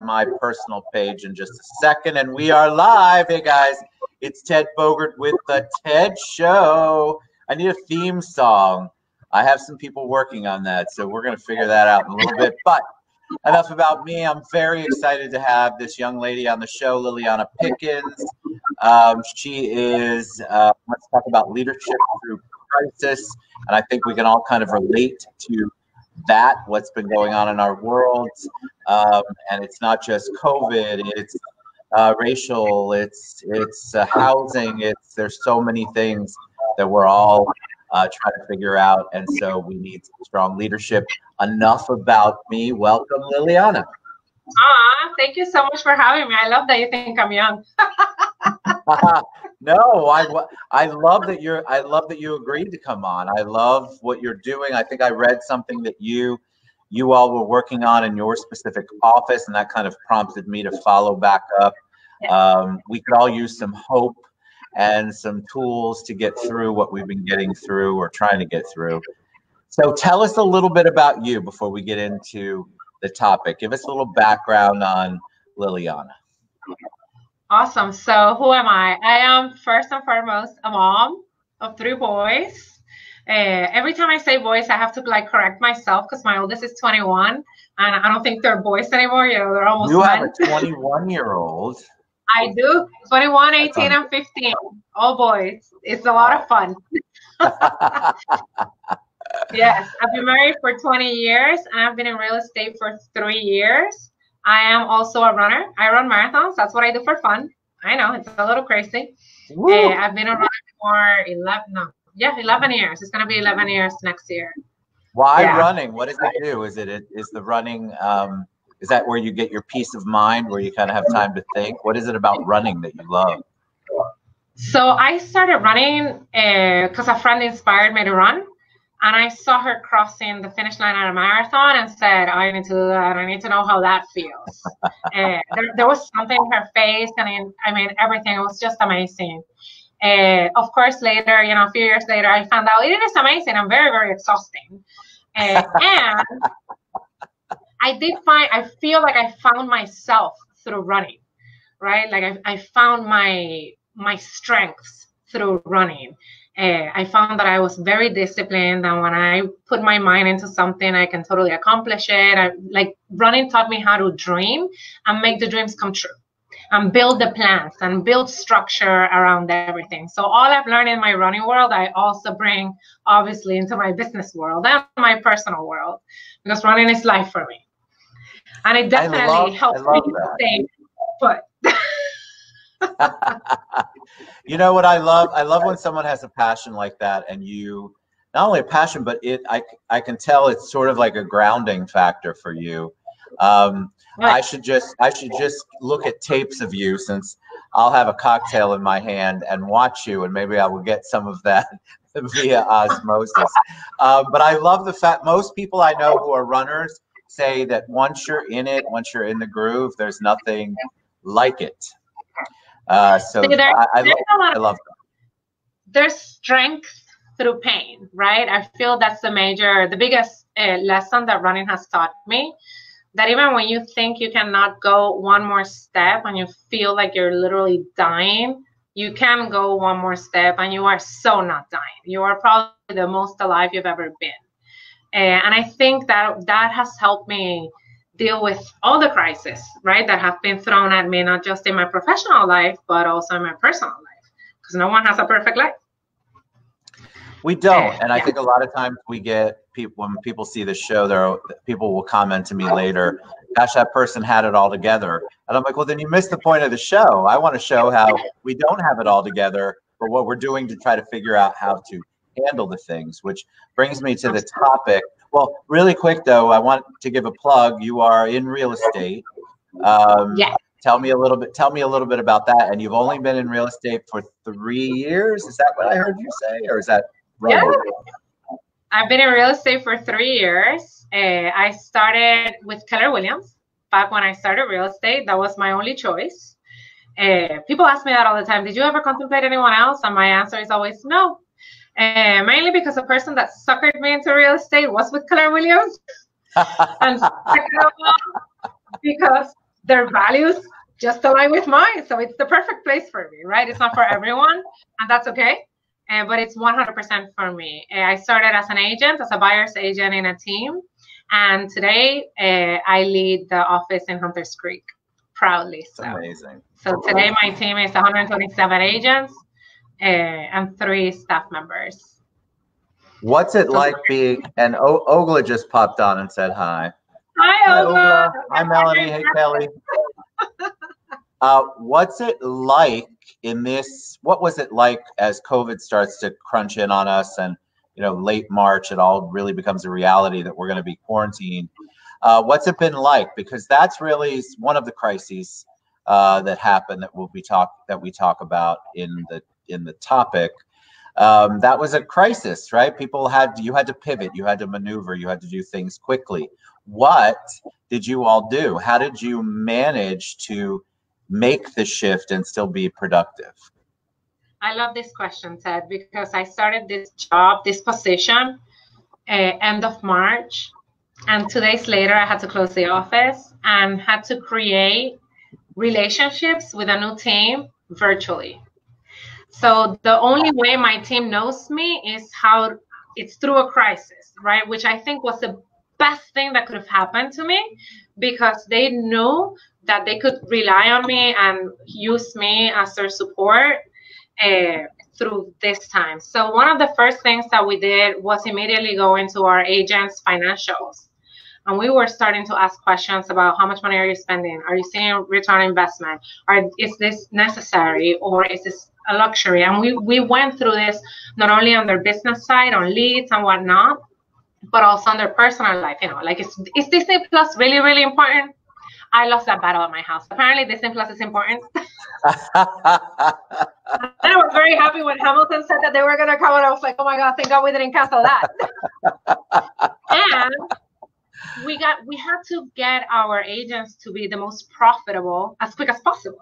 my personal page in just a second, and we are live. Hey guys, it's Ted Bogert with the Ted Show. I need a theme song. I have some people working on that, so we're going to figure that out in a little bit. But enough about me. I'm very excited to have this young lady on the show, Liliana Pickens. She is, let's talk about leadership through crisis, and I think we can all kind of relate to that, what's been going on in our world. And it's not just COVID, it's racial, it's housing, there's so many things that we're all trying to figure out, and so we need strong leadership. Enough about me. Welcome, Liliana. Thank you so much for having me. I love that you think I'm young. No, I love that you agreed to come on. I love what you're doing. I think I read something that you all were working on in your specific office, and that kind of prompted me to follow back up. We could all use some hope and some tools to get through what we've been getting through or trying to get through. So tell us a little bit about you before we get into the topic. Give us a little background on Liliana. Awesome. So who am I? I am first and foremost a mom of 3 boys. Every time I say boys, I have to correct myself because my oldest is 21, and I don't think they're boys anymore. You know, they're almost You men. have a 21-year-old. I do. 21, 18, and 15. All boys. It's a lot of fun. Yes, I've been married for 20 years, and I've been in real estate for 3 years. I am also a runner. I run marathons. That's what I do for fun. I know, it's a little crazy. I've been a runner for 11 years. It's going to be 11 years next year. Why running? What does it do? Is the running, is that where you get your peace of mind, where you kind of have time to think? What is it about running that you love? So I started running because a friend inspired me to run. And I saw her crossing the finish line at a marathon and said, I need to do that. I need to know how that feels. There was something in her face, and I mean, everything. It was just amazing. Of course, later, a few years later, I found out it is amazing and very, very exhausting. And I feel like I found myself through running, right? Like I found my strengths through running. I found that I was very disciplined, and when I put my mind into something, I can totally accomplish it. Running taught me how to dream and make the dreams come true, and build the plans and build structure around everything. So all I've learned in my running world, I also bring obviously into my business world and my personal world, because running is life for me, and it definitely helps me stay put. You know what I love? I love when someone has a passion like that, and you, not only a passion, but I can tell it's sort of like a grounding factor for you. I should just look at tapes of you, since I'll have a cocktail in my hand and watch you, and maybe I will get some of that via osmosis. But I love the fact most people I know who are runners say that once you're in it, once you're in the groove, there's nothing like it. I love that. There's strength through pain, right? I feel that's the biggest lesson that running has taught me. That even when you think you cannot go one more step and you feel like you're literally dying, you can go one more step and you are so not dying. You are probably the most alive you've ever been. And I think that has helped me deal with all the crises, right, that have been thrown at me, not just in my professional life, but also in my personal life, because no one has a perfect life. We don't. And I think a lot of times we get people, when people see the show, people will comment to me later, gosh, that person had it all together. And I'm like, well, then you missed the point of the show. I want to show how we don't have it all together, but what we're doing to try to figure out how to handle the things, which brings me to the topic. Well, really quick though, I want to give a plug. You are in real estate. Tell me a little bit about that. And you've only been in real estate for 3 years. Is that what I heard you say, or is that right? Yeah. I've been in real estate for 3 years. I started with Keller back when I started real estate. That was my only choice. People ask me that all the time. Did you ever contemplate anyone else? And my answer is always no. Mainly because the person that suckered me into real estate was with Keller Williams. And second of all, because their values just align with mine. So it's the perfect place for me, right? It's not for everyone, and that's okay. But it's 100% for me. I started as an agent, as a buyer's agent in a team. And today I lead the office in Hunters Creek, proudly. So. That's amazing. So today my team is 127 agents and 3 staff members. What's it like being, and Ogla just popped on and said hi. Hi, Ogla. Hi, Melanie. Hey, Kelly. What's it like in this? What was it like as COVID starts to crunch in on us, and late March, it all really becomes a reality that we're going to be quarantined. What's it been like? Because that's really one of the crises that happened that we talk about in the topic. That was a crisis, right? You had to pivot, you had to maneuver, you had to do things quickly. What did you all do? How did you manage to make the shift and still be productive? I love this question, Ted, because I started this position, end of March, and 2 days later I had to close the office and had to create relationships with a new team virtually. So the only way my team knows me is how it's through a crisis, right? Which I think was the best thing that could have happened to me, because they knew that they could rely on me and use me as their support through this time. So one of the first things that we did was immediately go into our agents' financials. And we were starting to ask questions about how much money are you spending? Are you seeing return on investment? Is this necessary, or is this a luxury? And we went through this not only on their business side, on leads and whatnot, but also on their personal life. Like, is Disney Plus really, really important? I lost that battle at my house. Apparently Disney Plus is important. I was very happy when Hamilton said that they were going to come, and I was like, oh my God, thank God we didn't cancel that. And we had to get our agents to be the most profitable as quick as possible,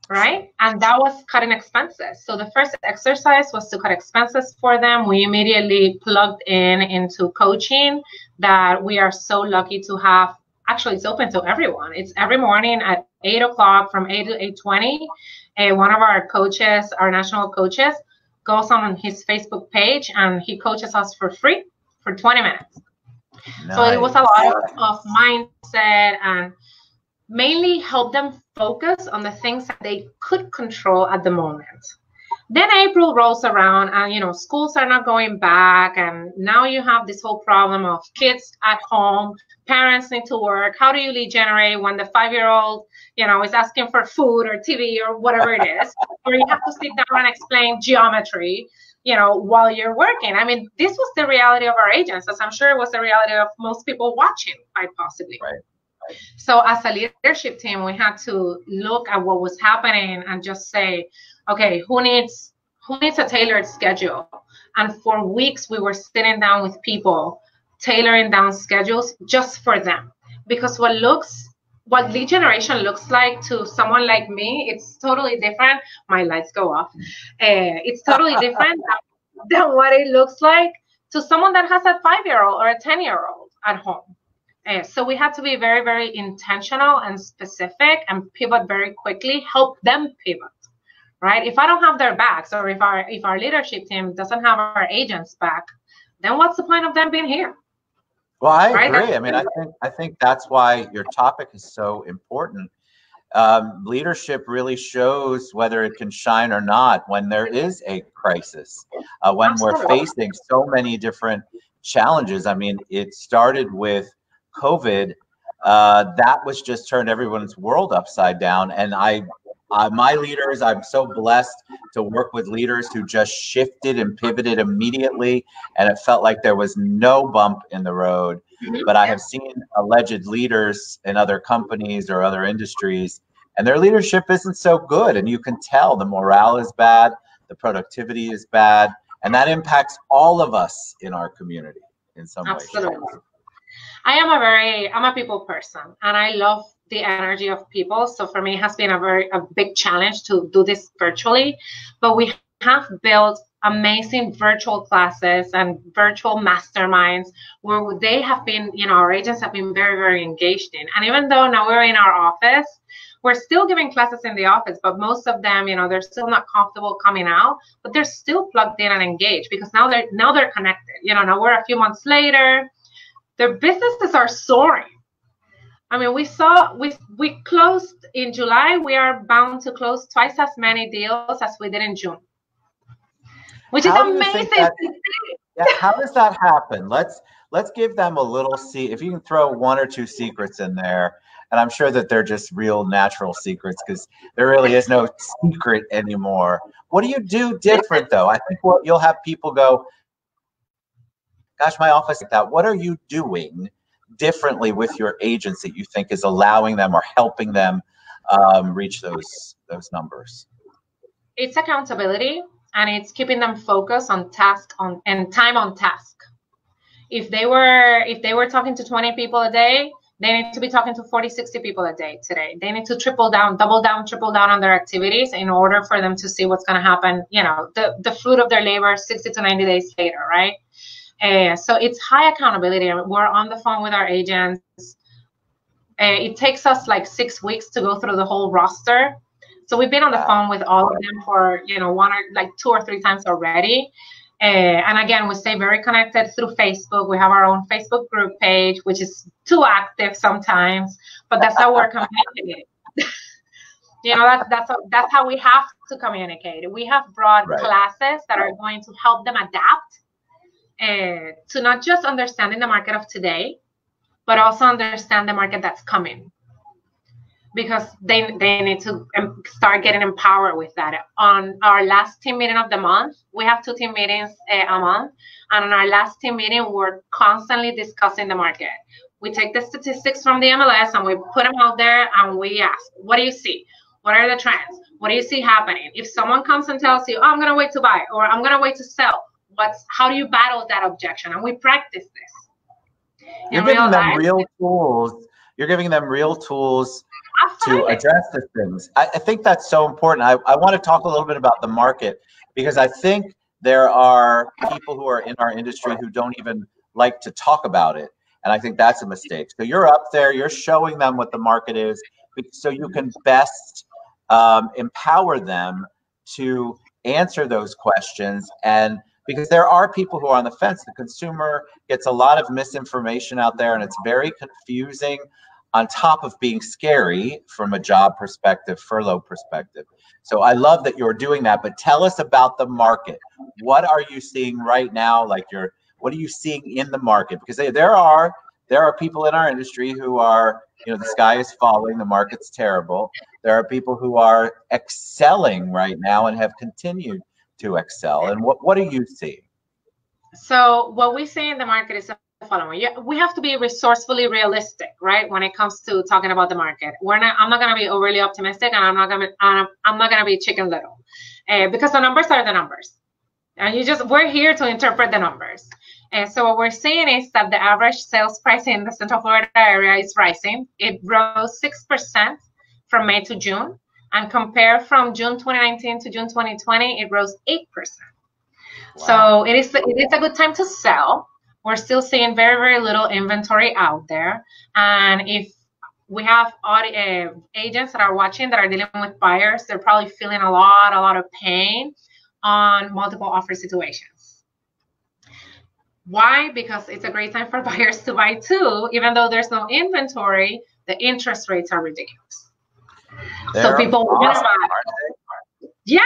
right? And that was cutting expenses. So the first exercise was to cut expenses for them. We immediately plugged into coaching that we are so lucky to have. Actually, it's open to everyone. It's every morning at 8 o'clock from 8 to 8:20. One of our coaches, our national coaches, goes on his Facebook page and he coaches us for free for 20 minutes. Nice. So it was a lot of mindset and mainly help them focus on the things that they could control at the moment. Then April rolls around and, schools are not going back. And now you have this whole problem of kids at home, parents need to work. How do you lead generate when the 5-year-old, is asking for food or TV or whatever it is, or you have to sit down and explain geometry, while you're working. I mean, this was the reality of our agents, as I'm sure it was the reality of most people watching, quite possibly. Right. So as a leadership team, we had to look at what was happening and just say, okay, who needs a tailored schedule? And for weeks, we were sitting down with people, tailoring down schedules just for them. Because what lead generation looks like to someone like me, it's totally different. My lights go off. It's totally different than what it looks like to someone that has a 5-year-old or a 10-year-old at home. So we had to be very, very intentional and specific and pivot very quickly, help them pivot, right? If I don't have their backs, or if our leadership team doesn't have our agents back, then what's the point of them being here? Well, I agree. I mean, I think that's why your topic is so important. Leadership really shows whether it can shine or not when there is a crisis, when Absolutely. We're facing so many different challenges. I mean, it started with COVID. That was just turned everyone's world upside down. And my leaders, I'm so blessed to work with leaders who just shifted and pivoted immediately, and it felt like there was no bump in the road. But I have seen alleged leaders in other companies or other industries, and their leadership isn't so good, and you can tell the morale is bad, the productivity is bad, and that impacts all of us in our community in some way. I'm a people person, and I love the energy of people. So for me, it has been a big challenge to do this virtually, but we have built amazing virtual classes and virtual masterminds where they have been, our agents have been very, very engaged in. And even though now we're in our office, we're still giving classes in the office, but most of them, they're still not comfortable coming out, but they're still plugged in and engaged because now they're connected. Now we're a few months later, their businesses are soaring. I mean, we closed in July. We are bound to close twice as many deals as we did in June, which is amazing. Yeah, how does that happen? Let's give them a little if you can throw one or two secrets in there, and I'm sure that they're just real natural secrets because there really is no secret anymore. What do you do different though? I think you'll have people go, gosh, my office like that. What are you doing differently with your agents that you think is allowing them or helping them reach those numbers? It's accountability, and it's keeping them focused on task and time on task. If they were talking to 20 people a day, they need to be talking to 40, 60 people a day today. They need to triple down on their activities in order for them to see what's going to happen, the fruit of their labor 60 to 90 days later, right? So it's high accountability. We're on the phone with our agents. It takes us like 6 weeks to go through the whole roster. So we've been on the phone with all of them for, 2 or 3 times already. And again, we stay very connected through Facebook. We have our own Facebook group page, which is too active sometimes, but that's how we're communicating. That's how we have to communicate. We have brought classes that are going to help them adapt to not just understanding the market of today, but also understand the market that's coming, because they need to start getting empowered with that. On our last team meeting of the month, we have 2 team meetings a month, and on our last team meeting, we're constantly discussing the market. We take the statistics from the MLS and we put them out there, and we ask, what do you see? What are the trends? What do you see happening? If someone comes and tells you, oh, I'm gonna wait to buy, or I'm gonna wait to sell, how do you battle that objection? And we practice this. You're giving them real tools. You're giving them real tools to address the things. I think that's so important. I want to talk a little bit about the market, because I think there are people who are in our industry who don't even like to talk about it. And I think that's a mistake. So you're up there, you're showing them what the market is, so you can best empower them to answer those questions. And because there are people who are on the fence, the consumer gets a lot of misinformation out there, and it's very confusing, on top of being scary from a job perspective, furlough perspective. So I love that you're doing that, but tell us about the market. What are you seeing right now? What are you seeing in the market? Because there are people in our industry who are, the sky is falling, the market's terrible. There are people who are excelling right now and have continued to excel. And what are you seeing? So what we see in the market is the following. We have to be resourcefully realistic, right? When it comes to talking about the market, I'm not going to be overly optimistic, and I'm not going to be chicken little, because the numbers are the numbers, and we're here to interpret the numbers. And so what we're seeing is that the average sales price in the Central Florida area is rising. It rose 6% from May to June, and compared from June 2019 to June 2020, it rose 8%. Wow. So it is a good time to sell. We're still seeing very, very little inventory out there. And if we have agents that are watching that are dealing with buyers, they're probably feeling a lot of pain on multiple offer situations. Why? Because it's a great time for buyers to buy too. Even though there's no inventory, the interest rates are ridiculous. So people want to buy. Yeah.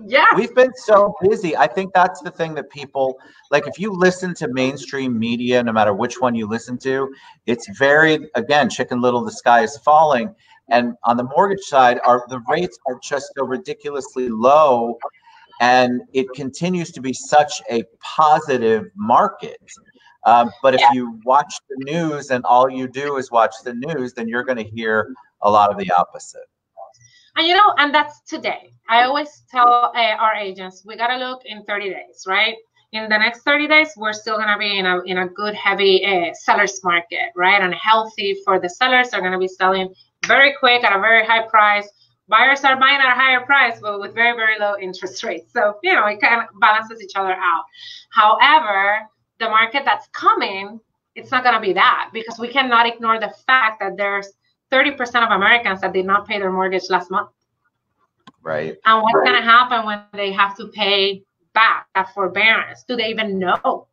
Yeah. We've been so busy. I think that's the thing that people, if you listen to mainstream media, no matter which one you listen to, it's very, again, chicken little, the sky is falling. And on the mortgage side, the rates are just so ridiculously low, and it continues to be such a positive market. But if you watch the news and all you do is watch the news, then you're going to hear a lot of the opposite. And that's today. I always tell our agents, we got to look in 30 days, right? In the next 30 days, we're still going to be in a good, heavy seller's market, right? And healthy for the sellers. They're going to be selling very quick at a very high price. Buyers are buying at a higher price, but with very, very low interest rates. So, you know, it kind of balances each other out. However, the market that's coming, it's not going to be that, because we cannot ignore the fact that there's 30% of Americans that did not pay their mortgage last month. Right. And what's going to happen when they have to pay back that forbearance? Do they even know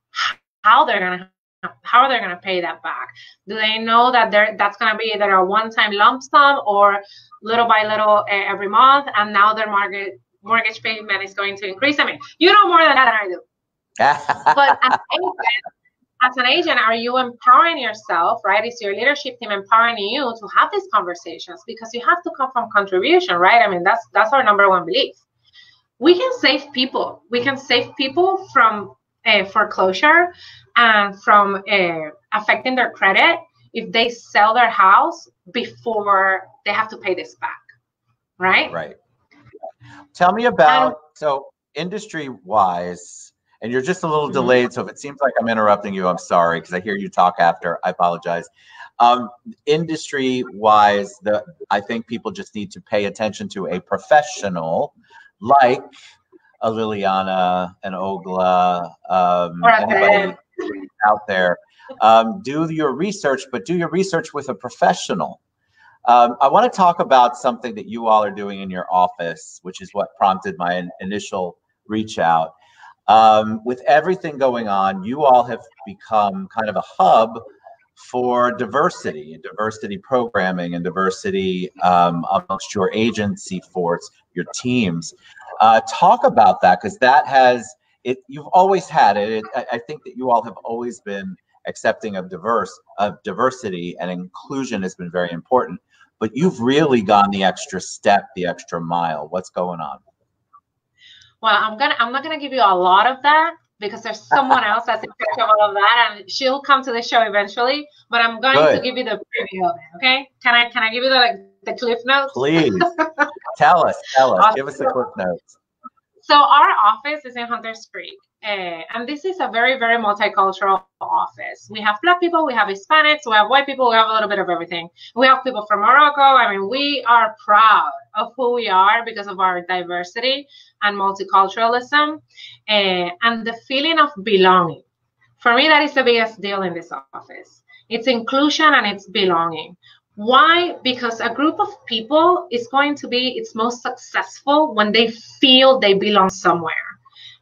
how they're going to pay that back? Do they know that that's going to be either a one-time lump sum or little by little every month, and now their mortgage payment is going to increase? I mean, you know more than that than I do. But as an agent, are you empowering yourself, right? Is your leadership team empowering you to have these conversations? Because you have to come from contribution, right? I mean, that's our number one belief. We can save people. We can save people from foreclosure and from affecting their credit if they sell their house before they have to pay this back, right? Right. Tell me about, so industry-wise, and you're just a little delayed, so if it seems like I'm interrupting you, I'm sorry, because I hear you talk after. I apologize. Industry-wise, I think people just need to pay attention to a professional like a Liliana, an Ogla, anybody out there. Do your research, but do your research with a professional. I want to talk about something that you all are doing in your office, which is what prompted my initial reach out. With everything going on, you all have become kind of a hub for diversity programming and diversity amongst your agency force, your teams. Talk about that, because that has it. You've always had it. I think that you all have always been accepting of diversity, and inclusion has been very important. But you've really gone the extra step, the extra mile. What's going on? Well, I'm not gonna give you a lot of that, because there's someone else that's in charge of all of that, and she'll come to the show eventually. But I'm going to give you the preview of it. Okay? Can I give you the cliff notes? Please tell us. Awesome. Give us the cliff notes. So our office is in Hunters Creek, and this is a very, very multicultural office. We have Black people, we have Hispanics, we have white people, we have a little bit of everything. We have people from Morocco. I mean, we are proud of who we are because of our diversity and multiculturalism, and the feeling of belonging. For me, that is the biggest deal in this office. It's inclusion and it's belonging. Why? Because a group of people is going to be its most successful when they feel they belong somewhere.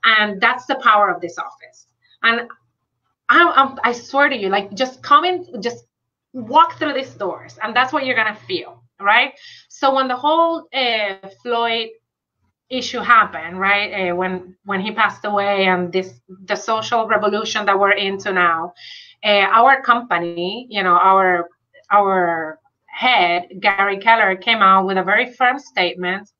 And that's the power of this office. And I swear to you, like, just come in, just walk through these doors, and that's what you're going to feel, right? So when the whole Floyd issue happened, right, when he passed away, and the social revolution that we're into now, our company, you know, our head, Gary Keller, came out with a very firm statement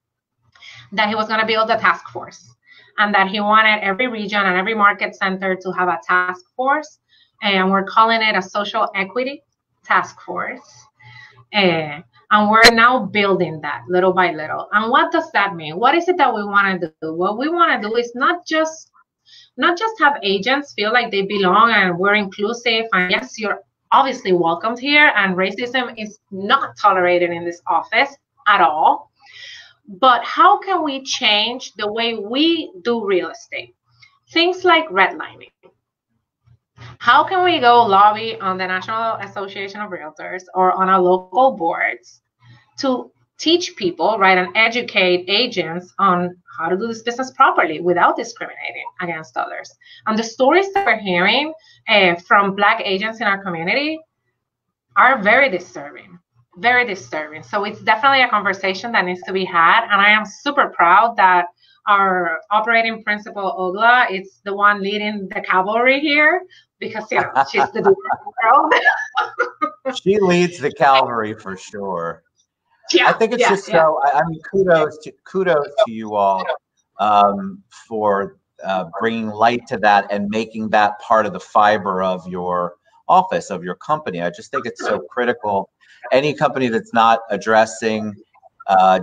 that he was going to build a task force, and that he wanted every region and every market center to have a task force, and we're calling it a social equity task force. And we're now building that little by little. And what does that mean? What is it that we want to do? What we want to do is not just have agents feel like they belong and we're inclusive, and yes, you're obviously welcomed here, and racism is not tolerated in this office at all. But how can we change the way we do real estate? Things like redlining. How can we go lobby on the National Association of Realtors or on our local boards to teach people, right, and educate agents on how to do this business properly without discriminating against others? And the stories that we're hearing from Black agents in our community are very disturbing. Very disturbing. So it's definitely a conversation that needs to be had. And I am super proud that our operating principal, Ogla, is the one leading the cavalry here, because, you know, she's the girl. She leads the cavalry for sure. Yeah, I think it's I mean, kudos to you all for bringing light to that and making that part of the fiber of your office, of your company. I just think it's so critical. Any company that's not addressing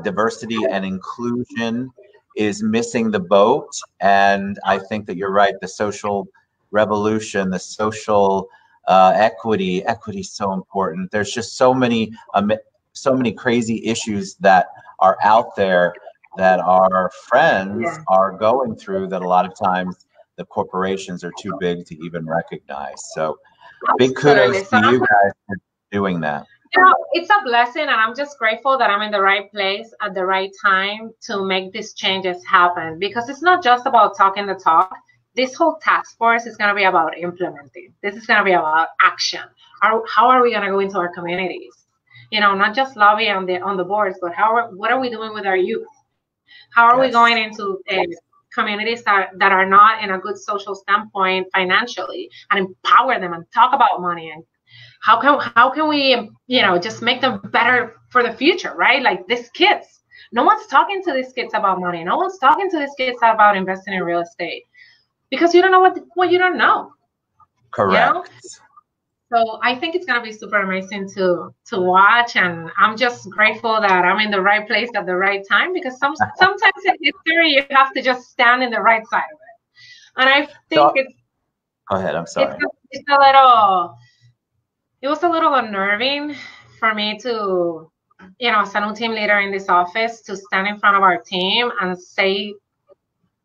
diversity and inclusion is missing the boat. And I think that you're right. The social revolution, the social equity is so important. There's just so many crazy issues that are out there that our friends are going through that a lot of times the corporations are too big to even recognize. So big kudos to you guys for doing that. You know, it's a blessing, and I'm just grateful that I'm in the right place at the right time to make these changes happen, because it's not just about talking the talk. This whole task force is going to be about implementing. This is going to be about action. How are we going to go into our communities? You know, not just lobby on the boards, but what are we doing with our youth? How are we going into communities that are not in a good social standpoint financially, and empower them and talk about money, and how can we, you know, just make them better for the future, right? Like these kids, no one's talking to these kids about money. No one's talking to these kids about investing in real estate, because you don't know what you don't know. Correct. You know? So I think it's gonna be super amazing to watch, and I'm just grateful that I'm in the right place at the right time, because sometimes in history you have to just stand in the right side of it. And I think go ahead. I'm sorry. It was a little unnerving for me to, you know, as a new team leader in this office, to stand in front of our team and say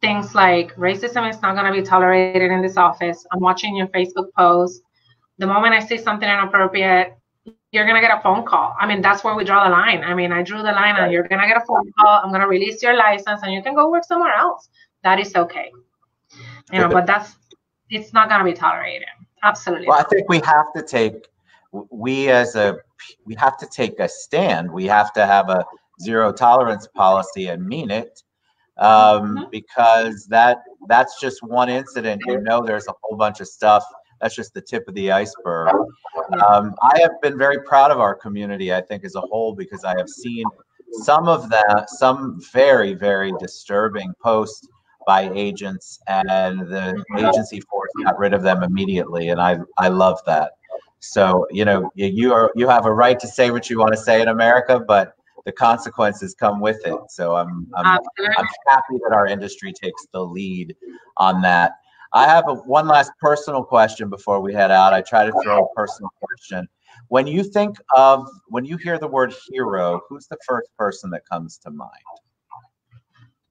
things like racism is not going to be tolerated in this office. I'm watching your Facebook post. The moment I say something inappropriate, you're going to get a phone call. I mean, that's where we draw the line. I mean, I drew the line, and you're going to get a phone call. I'm going to release your license, and you can go work somewhere else. That is okay. You know, but it's not going to be tolerated. Absolutely. Well, I think we have to take a stand. We have to have a zero tolerance policy and mean it, because that's just one incident. You know, there's a whole bunch of stuff. That's just the tip of the iceberg. I have been very proud of our community, I think, as a whole, because I have seen some very, very disturbing posts by agents, and the agency force got rid of them immediately, and I love that. So, you know, you have a right to say what you want to say in America, but the consequences come with it. So I'm happy that our industry takes the lead on that. I have one last personal question before we head out. I try to throw a personal question. When you hear the word hero, who's the first person that comes to mind?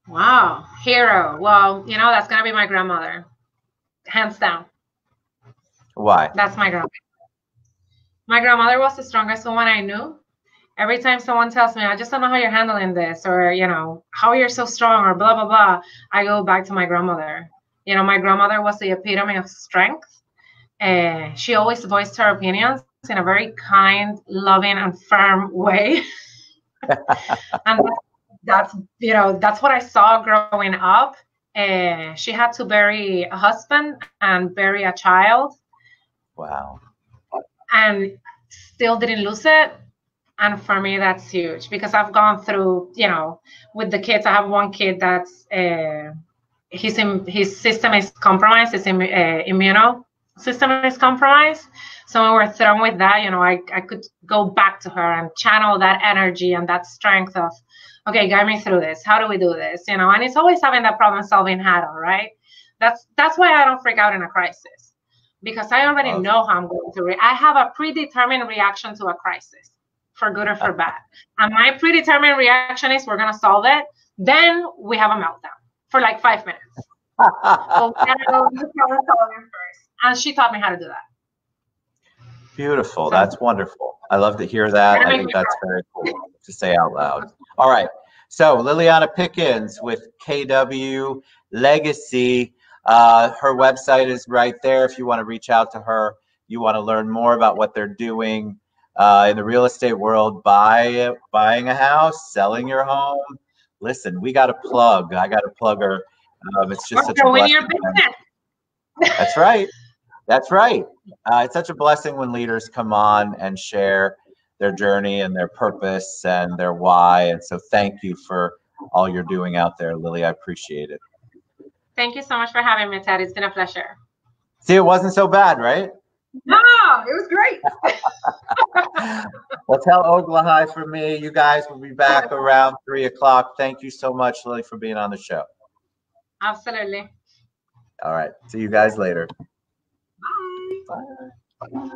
Wow, hero. Well, you know, that's going to be my grandmother. Hands down. Why? That's my grandmother. My grandmother was the strongest woman I knew. Every time someone tells me, I just don't know how you're handling this, or, you know, how you're so strong, or blah, blah, blah, I go back to my grandmother. You know, my grandmother was the epitome of strength. She always voiced her opinions in a very kind, loving, and firm way. And that's what I saw growing up. She had to bury a husband and bury a child. Wow. And still didn't lose it. And for me, that's huge, because I've gone through, you know, with the kids. I have one kid that's his system is compromised. His immune system is compromised. So when we're thrown with that, you know, I could go back to her and channel that energy and that strength of, okay, guide me through this. How do we do this? You know, and it's always having that problem-solving hat on, right? That's why I don't freak out in a crisis, because I already know how I'm going to I have a predetermined reaction to a crisis, for good or for bad. And my predetermined reaction is, we're going to solve it. Then we have a meltdown for like 5 minutes. So we're going to go into problem solving first. And she taught me how to do that. Beautiful. That's wonderful. I love to hear that. I think that's very cool to say out loud. All right. So Liliana Pickens with KW Legacy. Her website is right there if you want to reach out to her. You want to learn more about what they're doing in the real estate world, buying a house, selling your home. Listen, we got to plug. I got to plug her. It's just such a blessing. That's right. That's right. It's such a blessing when leaders come on and share their journey and their purpose and their why. And so thank you for all you're doing out there, Lily. I appreciate it. Thank you so much for having me, Ted. It's been a pleasure. See, it wasn't so bad, right? No, it was great. Well, tell Ogla from me. You guys will be back around 3 o'clock. Thank you so much, Lily, for being on the show. Absolutely. All right. See you guys later. Bye. Bye.